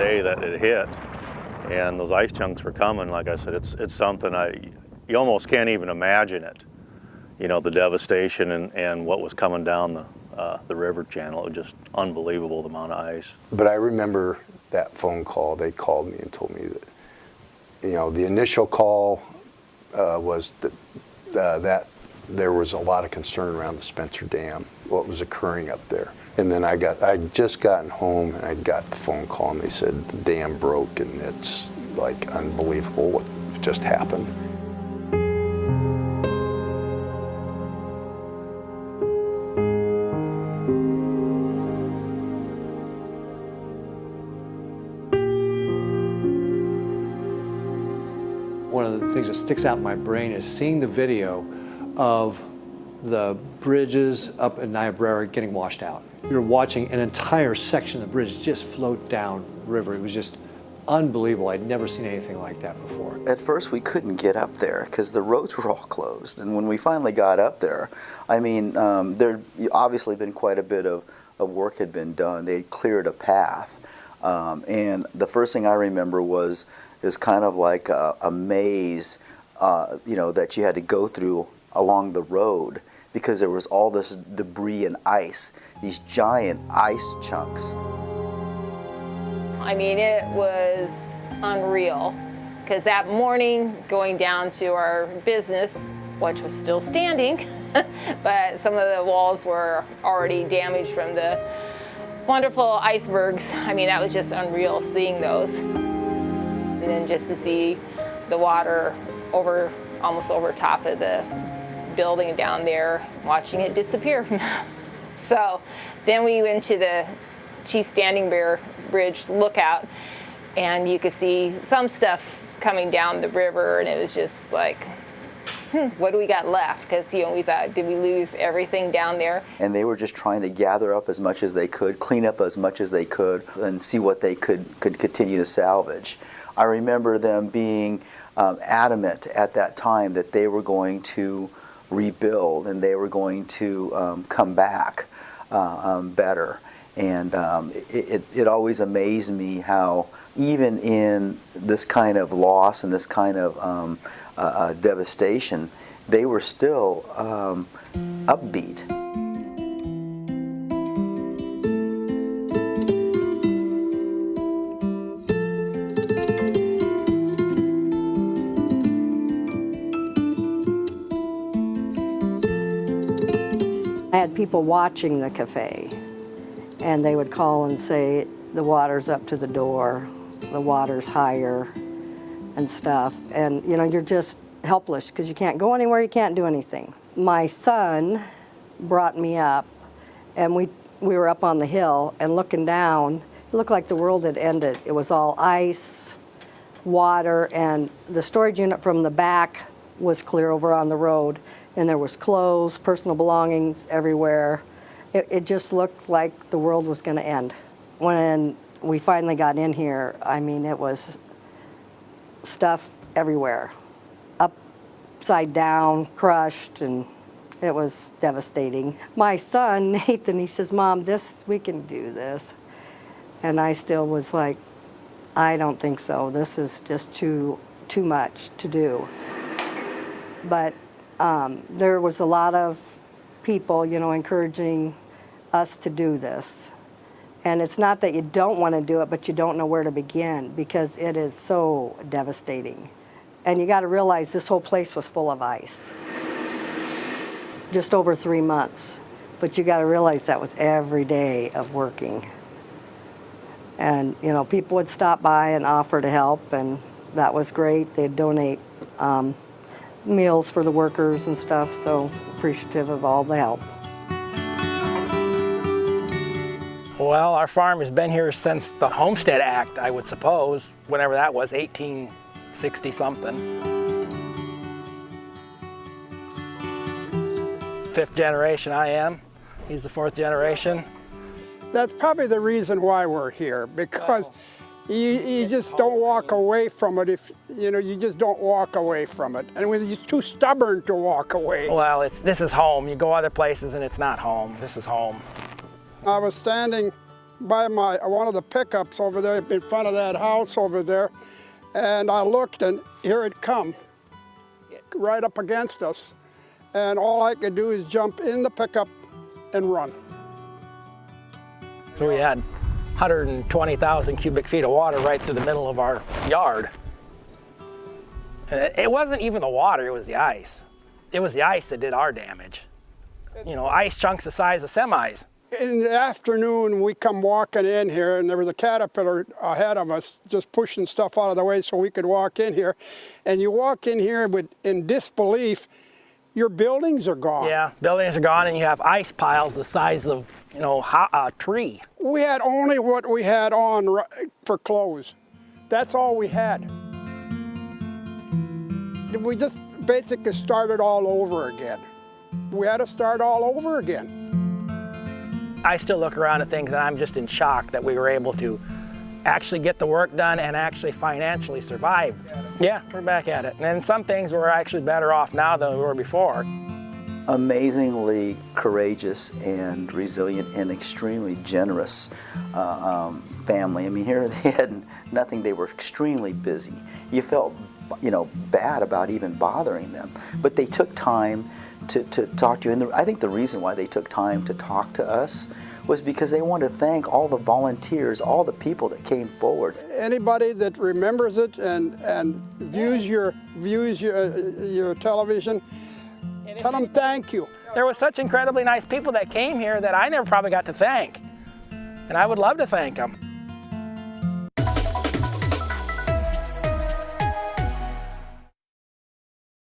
day that it hit, and those ice chunks were coming. Like I said, it's something you almost can't even imagine it. You know, the devastation and what was coming down the river channel. It was just unbelievable, the amount of ice. But I remember that phone call. They called me and told me that, you know, the initial call was that there was a lot of concern around the Spencer Dam, what was occurring up there. And then I'd just gotten home and I got the phone call and they said the dam broke and it's like unbelievable what just happened. One of the things that sticks out in my brain is seeing the video of the bridges up in Niobrara getting washed out. You're watching an entire section of the bridge just float down river. It was just unbelievable. I'd never seen anything like that before. At first we couldn't get up there because the roads were all closed. And when we finally got up there, I mean, there'd obviously been quite a bit of work had been done. They'd cleared a path. And the first thing I remember was kind of like a maze, you know, that you had to go through along the road because there was all this debris and ice, these giant ice chunks. I mean, it was unreal because that morning going down to our business, which was still standing, but some of the walls were already damaged from the wonderful icebergs. I mean, that was just unreal seeing those. And then just to see the water almost over top of the building down there, watching it disappear. So then we went to the Chief Standing Bear Bridge lookout, and you could see some stuff coming down the river, and it was just like, what do we got left? Because, you know, we thought, did we lose everything down there? And they were just trying to gather up as much as they could, clean up as much as they could, and see what they could continue to salvage. I remember them being adamant at that time that they were going to rebuild and they were going to come back better. And it always amazed me how even in this kind of loss and this kind of devastation, they were still upbeat. I had people watching the cafe, and they would call and say, the water's up to the door, the water's higher, and stuff. And, you know, you're just helpless because you can't go anywhere, you can't do anything. My son brought me up, and we were up on the hill, and looking down, it looked like the world had ended. It was all ice, water, and the storage unit from the back was clear over on the road, and there was clothes, personal belongings everywhere. It just looked like the world was going to end. When we finally got in here, I mean, it was stuff everywhere, upside down, crushed, and it was devastating. My son, Nathan, he says, Mom, we can do this. And I still was like, I don't think so. This is just too much to do. But there was a lot of people, you know, encouraging us to do this. And it's not that you don't want to do it, but you don't know where to begin because it is so devastating. And you got to realize this whole place was full of ice. Just over 3 months. But you got to realize that was every day of working. And, you know, people would stop by and offer to help, and that was great. They'd donate meals for the workers and stuff, so appreciative of all the help. Well, our farm has been here since the Homestead Act, I would suppose, whenever that was, 1860-something. 5th generation I am. He's the 4th generation. That's probably the reason why we're here, because you just don't walk away from it. If you know, you just don't walk away from it. And when you're too stubborn to walk away. Well, this is home. You go other places and it's not home. This is home. I was standing by one of the pickups over there in front of that house over there, and I looked, and here it come, right up against us. And all I could do is jump in the pickup and run. So we had 120,000 cubic feet of water right through the middle of our yard. And it wasn't even the water, it was the ice. It was the ice that did our damage. You know, ice chunks the size of semis. In the afternoon, we come walking in here, and there was a Caterpillar ahead of us just pushing stuff out of the way so we could walk in here. And you walk in here in disbelief, your buildings are gone. Yeah, buildings are gone, and you have ice piles the size of, you know, a tree. We had only what we had on for clothes. That's all we had. We just basically started all over again. We had to start all over again. I still look around and think that I'm just in shock that we were able to actually get the work done and actually financially survive. Yeah, we're back at it. And some things we're actually better off now than we were before. Amazingly courageous and resilient and extremely generous family. I mean, here they had nothing. They were extremely busy. You felt, you know, bad about even bothering them, but they took time to talk to you. And I think the reason why they took time to talk to us was because they wanted to thank all the volunteers, all the people that came forward. Anybody that remembers it and views your television, tell them thank you. There was such incredibly nice people that came here that I never probably got to thank. And I would love to thank them.